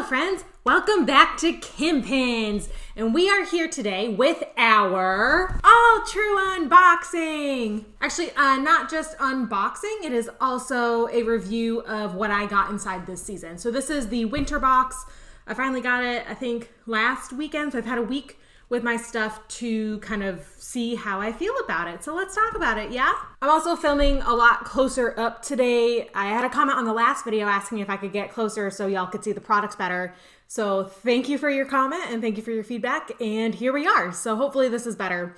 friends, welcome back to Kim Pins, and we are here today with our all true unboxing. Actually, not just unboxing, it is also a review of what I got inside this season. So this is the winter box. I finally got it, I think, last weekend, so I've had a week with my stuff to kind of see how I feel about it. So let's talk about it, yeah? I'm also filming a lot closer up today. I had a comment on the last video asking if I could get closer so y'all could see the products better. So thank you for your comment and thank you for your feedback. And here we are. So hopefully this is better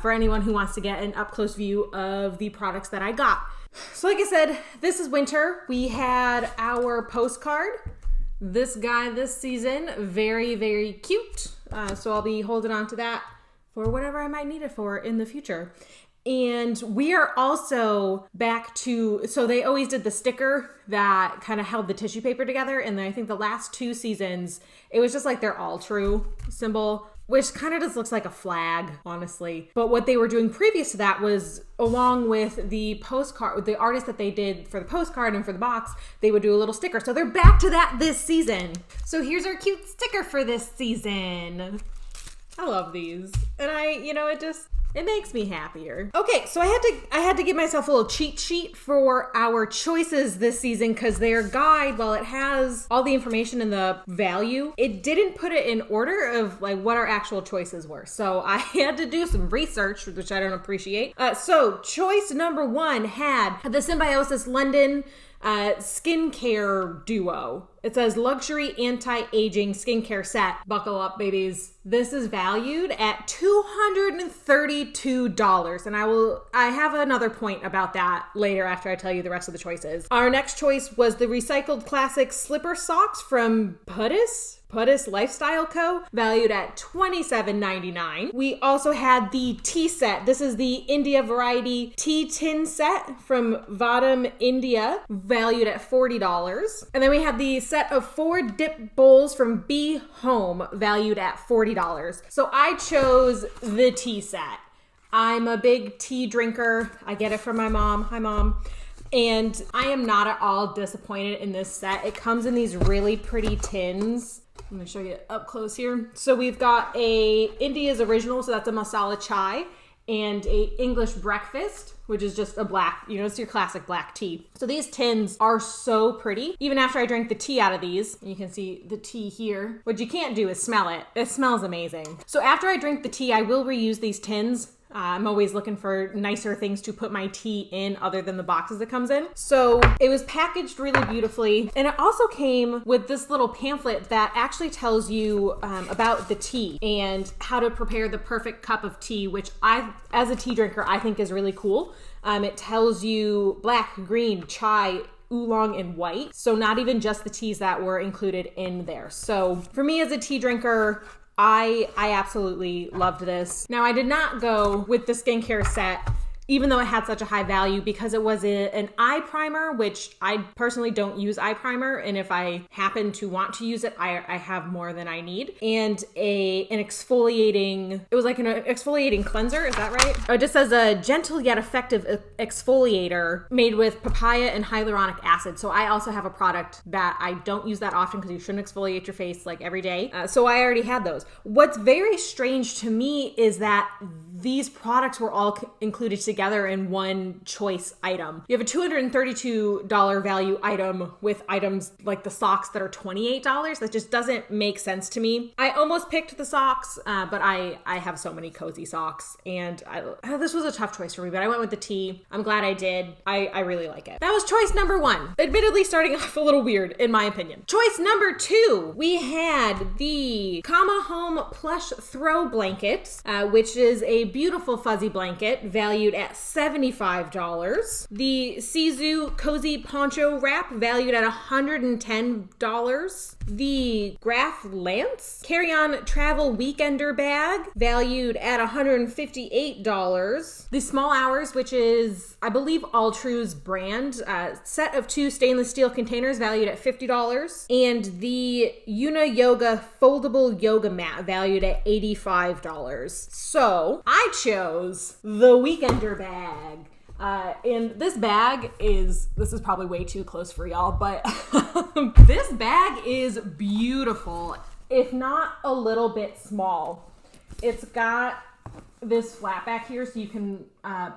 for anyone who wants to get an up close view of the products that I got. So like I said, this is winter. We had our postcard. This guy this season, very, very cute. So I'll be holding on to that for whatever I might need it for in the future. And we are also back to, so they always did the sticker that kind of held the tissue paper together. And then I think the last two seasons, it was just like their all true symbol, which kind of just looks like a flag, honestly. But what they were doing previous to that was, along with the postcard, the artist that they did for the postcard and for the box, they would do a little sticker. So they're back to that this season. So here's our cute sticker for this season. I love these. And it makes me happier. Okay, so I had to give myself a little cheat sheet for our choices this season because their guide, while it has all the information and the value, it didn't put it in order of like what our actual choices were. So I had to do some research, which I don't appreciate. So choice number 1 had the Symbiosis London skincare duo. It says luxury anti-aging skincare set. Buckle up, babies. This is valued at $232. And I have another point about that later after I tell you the rest of the choices. Our next choice was the recycled classic slipper socks from Puttis Lifestyle Co., valued at $27.99. We also had the tea set. This is the India variety tea tin set from Vadam India, valued at $40. And then we had the set of 4 dip bowls from Be Home, valued at $40. So I chose the tea set. I'm a big tea drinker. I get it from my mom. Hi, Mom. And I am not at all disappointed in this set. It comes in these really pretty tins. I'm gonna show you up close here. So we've got a India's original, so that's a masala chai, and a English breakfast, which is just a black, it's your classic black tea. So these tins are so pretty. Even after I drank the tea out of these, you can see the tea here. What you can't do is smell it. It smells amazing. So after I drink the tea, I will reuse these tins. I'm always looking for nicer things to put my tea in other than the boxes it comes in. So it was packaged really beautifully. And it also came with this little pamphlet that actually tells you about the tea and how to prepare the perfect cup of tea, which as a tea drinker, I think is really cool. It tells you black, green, chai, oolong, and white. So not even just the teas that were included in there. So for me as a tea drinker, I absolutely loved this. Now, I did not go with the skincare set, even though it had such a high value, because it was an eye primer, which I personally don't use eye primer. And if I happen to want to use it, I have more than I need. And it was like an exfoliating cleanser. Is that right? Oh, it just says a gentle yet effective exfoliator made with papaya and hyaluronic acid. So I also have a product that I don't use that often because you shouldn't exfoliate your face like every day. So I already had those. What's very strange to me is that these products were all included together in one choice item. You have a $232 value item with items like the socks that are $28. That just doesn't make sense to me. I almost picked the socks, but I have so many cozy socks, and this was a tough choice for me, but I went with the tea. I'm glad I did. I really like it. That was choice number 1. Admittedly starting off a little weird in my opinion. Choice number 2, we had the Kama Home plush throw blanket, which is a beautiful fuzzy blanket valued at $75. The Sizu cozy poncho wrap valued at $110. The Graf Lance carry-on travel weekender bag valued at $158. The Small Hours, which is, I believe, All True's brand, set of 2 stainless steel containers valued at $50. And the Yuna Yoga foldable yoga mat valued at $85. So I chose the weekender bag. And this bag this is probably way too close for y'all, but this bag is beautiful, if not a little bit small. It's got this flap back here so you can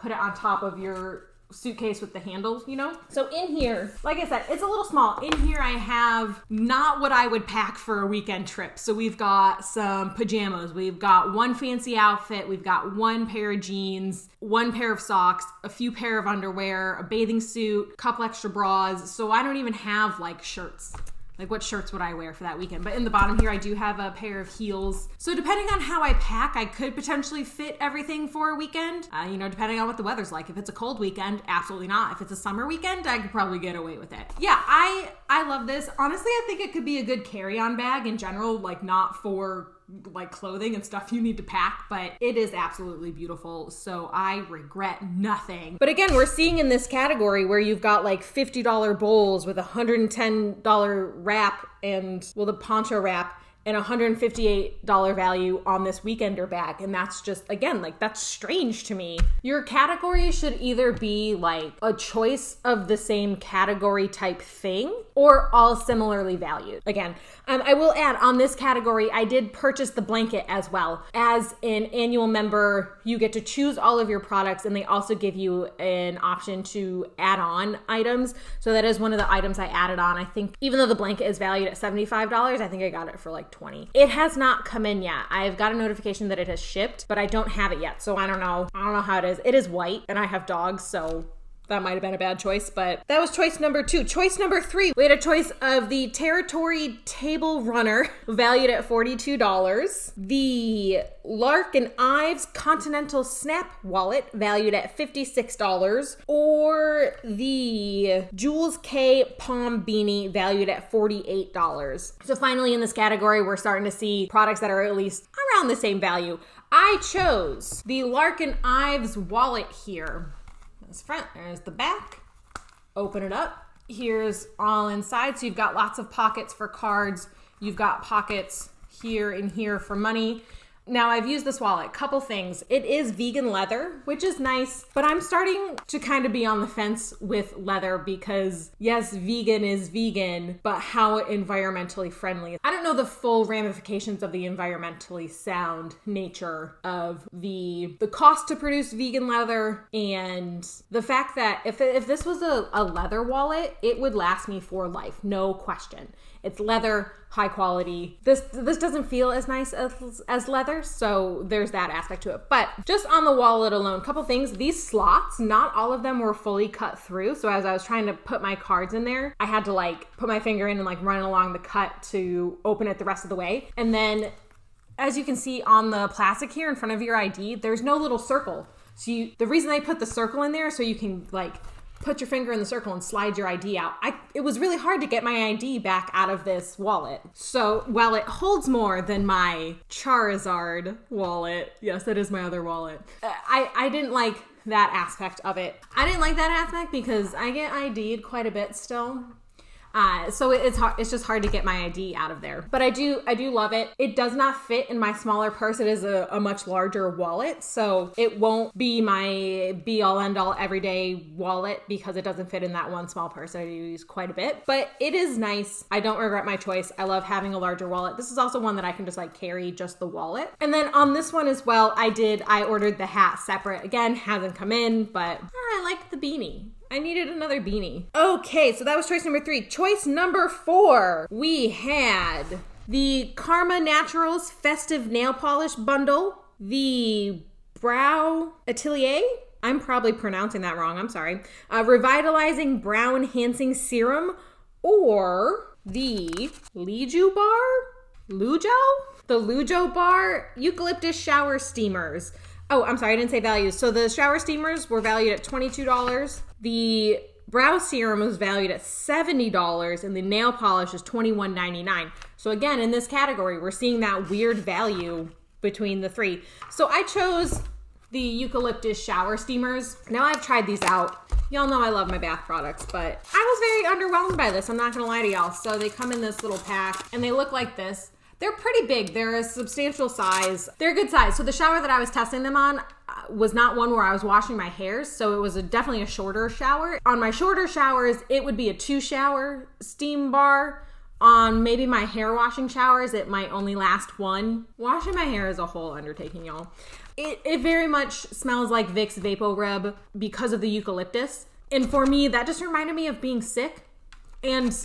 put it on top of your suitcase with the handles, you know? So in here, like I said, it's a little small. In here I have not what I would pack for a weekend trip. So we've got some pajamas, we've got one fancy outfit, we've got one pair of jeans, one pair of socks, a few pair of underwear, a bathing suit, a couple extra bras. So I don't even have like shirts. Like what shirts would I wear for that weekend? But in the bottom here, I do have a pair of heels. So depending on how I pack, I could potentially fit everything for a weekend. You know, depending on what the weather's like. If it's a cold weekend, absolutely not. If it's a summer weekend, I could probably get away with it. Yeah, I love this. Honestly, I think it could be a good carry-on bag in general, like not for like clothing and stuff you need to pack, but it is absolutely beautiful, so I regret nothing. But again, we're seeing in this category where you've got like $50 bowls with $110 wrap and, well, the poncho wrap and $158 value on this weekender bag. And that's just, again, like that's strange to me. Your category should either be like a choice of the same category type thing or all similarly valued. Again, I will add on this category, I did purchase the blanket as well. As an annual member, you get to choose all of your products and they also give you an option to add on items. So that is one of the items I added on. I think even though the blanket is valued at $75, I think I got it for like $20. It has not come in yet. I've got a notification that it has shipped, but I don't have it yet. So I don't know how it is. It is white and I have dogs, so that might have been a bad choice, but that was choice number 2. Choice number 3, we had a choice of the Territory Table Runner, valued at $42. The Larkin Ives Continental Snap Wallet, valued at $56. Or the Jules K Palm Beanie, valued at $48. So finally in this category, we're starting to see products that are at least around the same value. I chose the Larkin Ives wallet here. Front, there's the back. Open it up. Here's all inside. So you've got lots of pockets for cards. You've got pockets here and here for money. Now I've used this wallet, couple things. It is vegan leather, which is nice, but I'm starting to kind of be on the fence with leather because yes, vegan is vegan, but how environmentally friendly. I don't know the full ramifications of the environmentally sound nature of the cost to produce vegan leather and the fact that if this was a leather wallet, it would last me for life, no question. It's leather, high quality. This doesn't feel as nice as leather, so there's that aspect to it. But just on the wallet alone, couple things. These slots, not all of them were fully cut through. So as I was trying to put my cards in there, I had to like put my finger in and like run along the cut to open it the rest of the way. And then as you can see on the plastic here in front of your ID, there's no little circle. So the reason I put the circle in there so you can like put your finger in the circle and slide your ID out. It was really hard to get my ID back out of this wallet. So while it holds more than my Charizard wallet, yes, that is my other wallet, I didn't like that aspect of it. I didn't like that aspect because I get ID'd quite a bit still. So it's hard, it's just hard to get my ID out of there. But I do love it. It does not fit in my smaller purse. It is a much larger wallet. So it won't be my be all end all everyday wallet because it doesn't fit in that one small purse I use quite a bit. But it is nice. I don't regret my choice. I love having a larger wallet. This is also one that I can just like carry just the wallet. And then on this one as well, I ordered the hat separate. Again, hasn't come in, but I like the beanie. I needed another beanie. Okay, so that was choice number 3. Choice number 4, we had the Karma Naturals Festive Nail Polish Bundle, the Brow Atelier, I'm probably pronouncing that wrong, I'm sorry, Revitalizing Brow Enhancing Serum, or the Lujo Bar Eucalyptus Shower Steamers. Oh, I'm sorry, I didn't say values. So the shower steamers were valued at $22. The brow serum was valued at $70, and the nail polish is $21.99. So again, in this category, we're seeing that weird value between the 3. So I chose the Eucalyptus shower steamers. Now I've tried these out. Y'all know I love my bath products, but I was very underwhelmed by this. I'm not gonna lie to y'all. So they come in this little pack, and they look like this. They're pretty big. They're a substantial size. They're a good size. So the shower that I was testing them on was not one where I was washing my hair. So it was definitely a shorter shower. On my shorter showers, it would be a 2-shower steam bar. On maybe my hair washing showers, it might only last 1. Washing my hair is a whole undertaking, y'all. It very much smells like Vicks Vapo Rub because of the eucalyptus. And for me, that just reminded me of being sick. And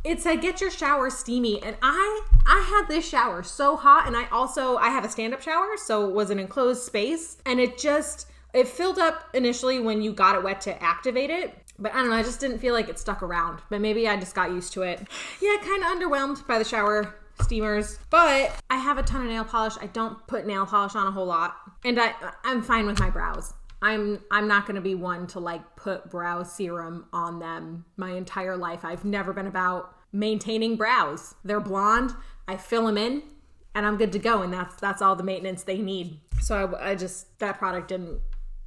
it said, get your shower steamy. And I had this shower so hot. And I have a stand-up shower, so it was an enclosed space. And it filled up initially when you got it wet to activate it. But I don't know, I just didn't feel like it stuck around. But maybe I just got used to it. Yeah, kind of underwhelmed by the shower steamers. But I have a ton of nail polish. I don't put nail polish on a whole lot. And I'm fine with my brows. I'm not going to be one to like put brow serum on them my entire life. I've never been about maintaining brows. They're blonde. I fill them in and I'm good to go. And that's all the maintenance they need. So that product didn't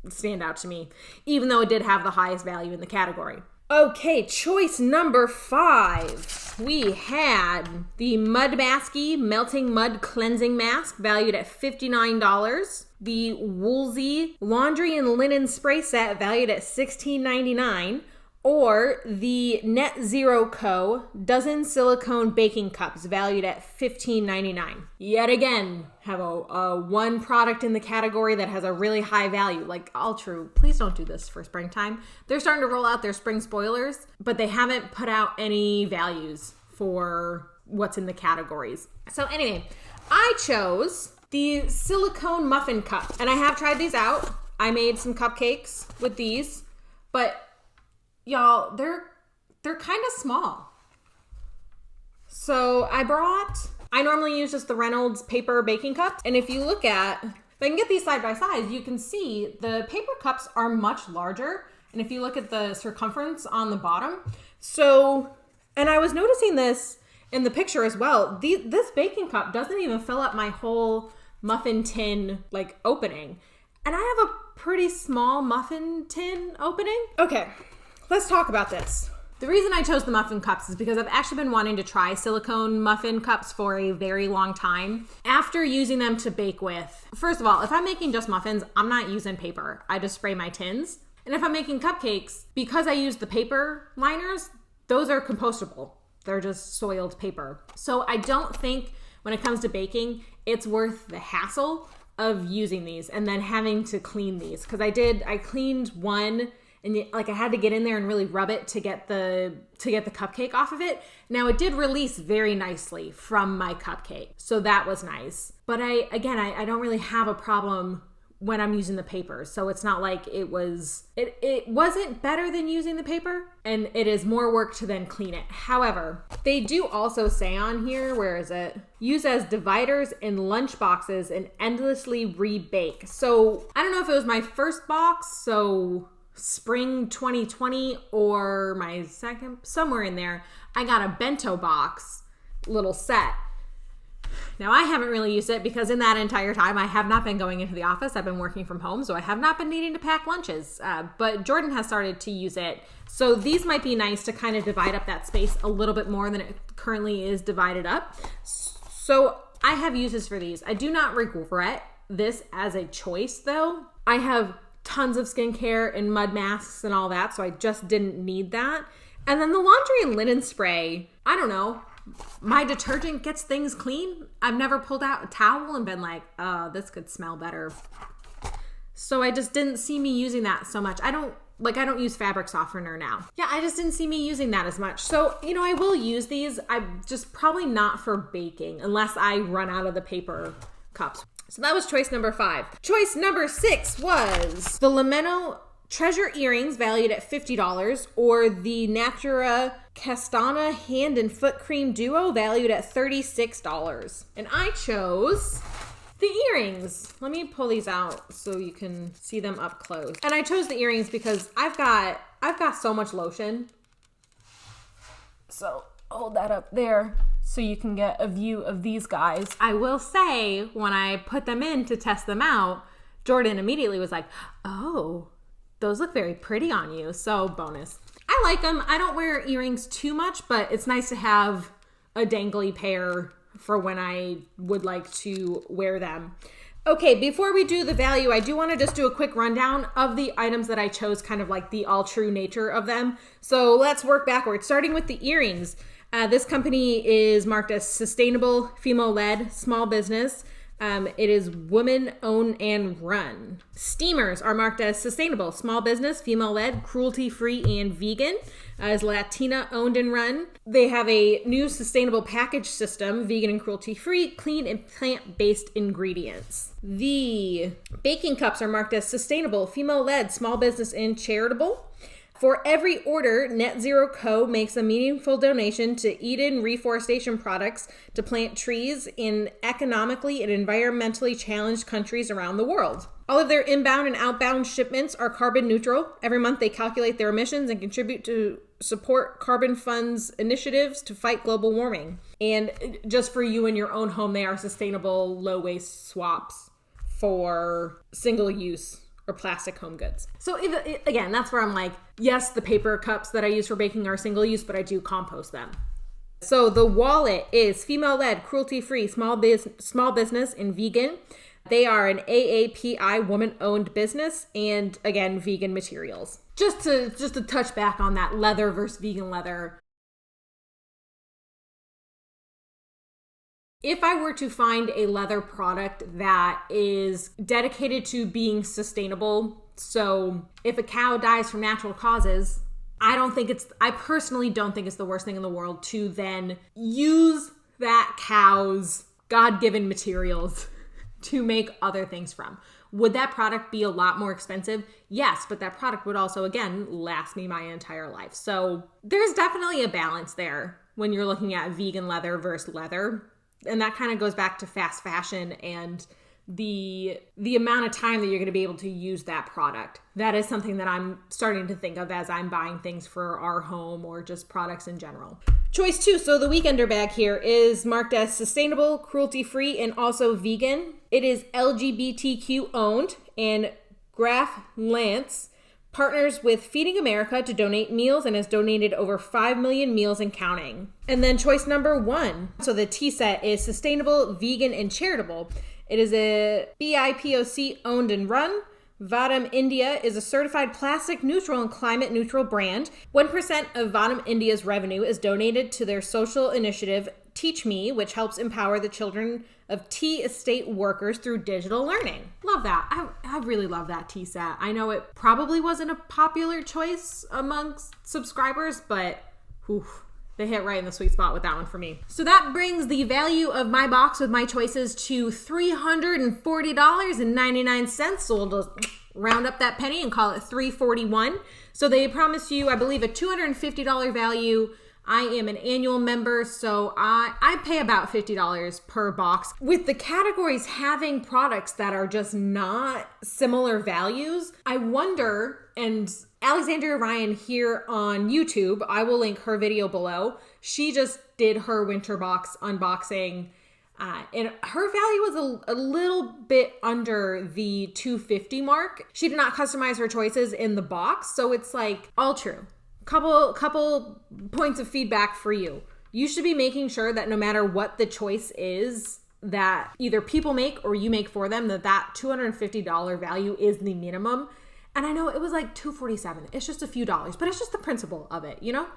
stand out to me, even though it did have the highest value in the category. Okay, choice number 5. We had the Mudbaskey Melting Mud Cleansing Mask, valued at $59. The Woolsey Laundry and Linen Spray Set, valued at $16.99. Or the Net Zero Co. Dozen Silicone Baking Cups, valued at $15.99. Yet again, have a one product in the category that has a really high value. Like, all true. Please don't do this for springtime. They're starting to roll out their spring spoilers, but they haven't put out any values for what's in the categories. So anyway, I chose the Silicone Muffin Cup. And I have tried these out. I made some cupcakes with these, but y'all, they're kind of small. So I normally use just the Reynolds paper baking cup. And if you look at, if I can get these side by side, you can see the paper cups are much larger. And if you look at the circumference on the bottom. So, and I was noticing this in the picture as well. This baking cup doesn't even fill up my whole muffin tin like opening. And I have a pretty small muffin tin opening. Okay. Let's talk about this. The reason I chose the muffin cups is because I've actually been wanting to try silicone muffin cups for a very long time. After using them to bake with, first of all, if I'm making just muffins, I'm not using paper. I just spray my tins. And if I'm making cupcakes, because I use the paper liners, those are compostable. They're just soiled paper. So I don't think when it comes to baking, it's worth the hassle of using these and then having to clean these. Because I cleaned one. And like I had to get in there and really rub it to get the cupcake off of it. Now it did release very nicely from my cupcake. So that was nice. But I don't really have a problem when I'm using the paper. So it's not like it wasn't better than using the paper, and it is more work to then clean it. However, they do also say on here, where is it? Use as dividers in lunch boxes and endlessly rebake. So I don't know if it was my first box, so spring 2020 or my second, somewhere in there, I got a bento box little set. Now I haven't really used it because in that entire time I have not been going into the office. I've been working from home, so I have not been needing to pack lunches. But Jordan has started to use it. So these might be nice to kind of divide up that space a little bit more than it currently is divided up. So I have uses for these. I do not regret this as a choice though. I have tons of skincare and mud masks and all that, so I just didn't need that. And then the laundry and linen spray, I don't know, my detergent gets things clean. I've never pulled out a towel and been like, oh, this could smell better. So I just didn't see me using that so much. I don't use fabric softener now. Yeah, I just didn't see me using that as much. So, I will use these. I'm just probably not for baking unless I run out of the paper cups. So that was choice number 5. Choice number 6 was the Lameno Treasure Earrings, valued at $50, or the Natura Castana Hand and Foot Cream Duo, valued at $36. And I chose the earrings. Let me pull these out so you can see them up close. And I chose the earrings because I've got so much lotion. So hold that up there so you can get a view of these guys. I will say, when I put them in to test them out, Jordan immediately was like, oh, those look very pretty on you. So bonus. I like them. I don't wear earrings too much, but it's nice to have a dangly pair for when I would like to wear them. Okay, before we do the value, I do want to just do a quick rundown of the items that I chose, kind of like the all true nature of them. So let's work backwards, starting with the earrings. This company is marked as sustainable, female-led, small business. It is woman-owned and run. Steamers are marked as sustainable, small business, female-led, cruelty-free, and vegan. Is Latina-owned and run. They have a new sustainable package system, vegan and cruelty-free, clean and plant-based ingredients. The baking cups are marked as sustainable, female-led, small business, and charitable. For every order, Net Zero Co. makes a meaningful donation to Eden Reforestation Products to plant trees in economically and environmentally challenged countries around the world. All of their inbound and outbound shipments are carbon neutral. Every month they calculate their emissions and contribute to support Carbon Fund's initiatives to fight global warming. And just for you in your own home, they are sustainable low-waste swaps for single-use or plastic home goods. So again, that's where I'm like, yes, the paper cups that I use for baking are single use, but I do compost them. So the wallet is female-led, cruelty-free, small business, and vegan. They are an AAPI woman-owned business, and again, vegan materials. Just to touch back on that leather versus vegan leather. If I were to find a leather product that is dedicated to being sustainable, so if a cow dies from natural causes, I personally don't think it's the worst thing in the world to then use that cow's God-given materials to make other things from. Would that product be a lot more expensive? Yes, but that product would also, again, last me my entire life. So there's definitely a balance there when you're looking at vegan leather versus leather. And that kind of goes back to fast fashion and the amount of time that you're going to be able to use that product. That is something that I'm starting to think of as I'm buying things for our home or just products in general. Choice 2. So the Weekender bag here is marked as sustainable, cruelty-free, and also vegan. It is LGBTQ owned, and Graf Lance partners with Feeding America to donate meals and has donated over 5 million meals and counting. And then choice number 1. So the tea set is sustainable, vegan, and charitable. It is a BIPOC owned and run. Vadam India is a certified plastic neutral and climate neutral brand. 1% of Vadam India's revenue is donated to their social initiative Teach Me, which helps empower the children of tea estate workers through digital learning. Love that. I really love that tea set. I know it probably wasn't a popular choice amongst subscribers, but they hit right in the sweet spot with that one for me. So that brings the value of my box with my choices to $340.99. So we'll just round up that penny and call it $341. So they promise you, I believe, a $250 value. I am an annual member, so I pay about $50 per box. With the categories having products that are just not similar values, I wonder, and Alexandria Ryan here on YouTube, I will link her video below. She just did her winter box unboxing, and her value was a little bit under the $250 mark. She did not customize her choices in the box, so it's like all true. Couple points of feedback for you. You should be making sure that no matter what the choice is that either people make or you make for them, that $250 value is the minimum. And I know it was like $247. It's just a few dollars, but it's just the principle of it, you know?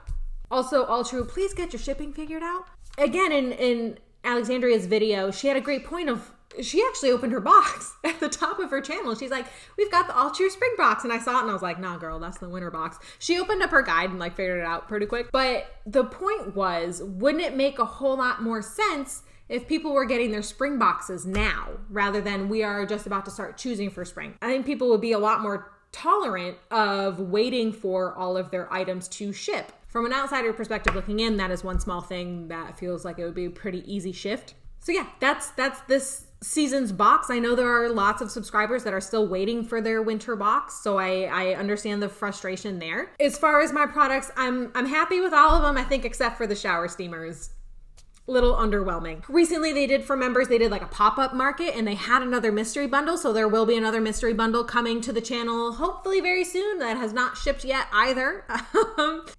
Also, all true, please get your shipping figured out. Again, in Alexandria's video, she had a great point of, she actually opened her box at the top of her channel. She's like, we've got the all true spring box. And I saw it and I was like, nah, girl, that's the winter box. She opened up her guide and like figured it out pretty quick. But the point was, wouldn't it make a whole lot more sense if people were getting their spring boxes now rather than we are just about to start choosing for spring? I think people would be a lot more tolerant of waiting for all of their items to ship. From an outsider perspective looking in, that is one small thing that feels like it would be a pretty easy shift. So yeah, that's this season's box. I know there are lots of subscribers that are still waiting for their winter box, so I understand the frustration there. As far as my products, I'm happy with all of them, I think, except for the shower steamers. little underwhelming. Recently they did, for members, they did like a pop-up market and they had another mystery bundle. So there will be another mystery bundle coming to the channel hopefully very soon that has not shipped yet either.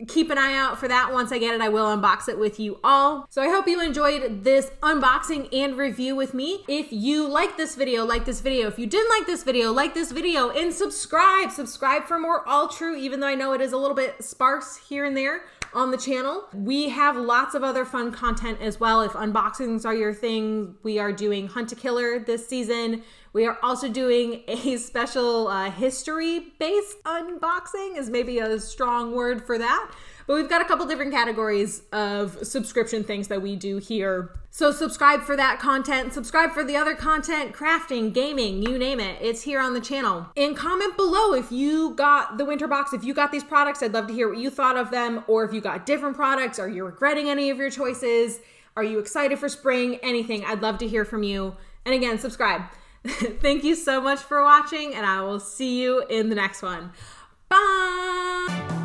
Keep an eye out for that. Once I get it, I will unbox it with you all. So I hope you enjoyed this unboxing and review with me. If you like this video, like this video. If you didn't like this video, like this video, and subscribe for more All True, even though I know it is a little bit sparse here and there on the channel. We have lots of other fun content as well. If unboxings are your thing, we are doing Hunt a Killer this season. We are also doing a special history-based unboxing, is maybe a strong word for that. But we've got a couple different categories of subscription things that we do here. So subscribe for that content, subscribe for the other content, crafting, gaming, you name it. It's here on the channel. And comment below if you got the winter box, if you got these products. I'd love to hear what you thought of them, or if you got different products. Are you regretting any of your choices? Are you excited for spring? Anything. I'd love to hear from you. And again, subscribe. Thank you so much for watching, and I will see you in the next one. Bye!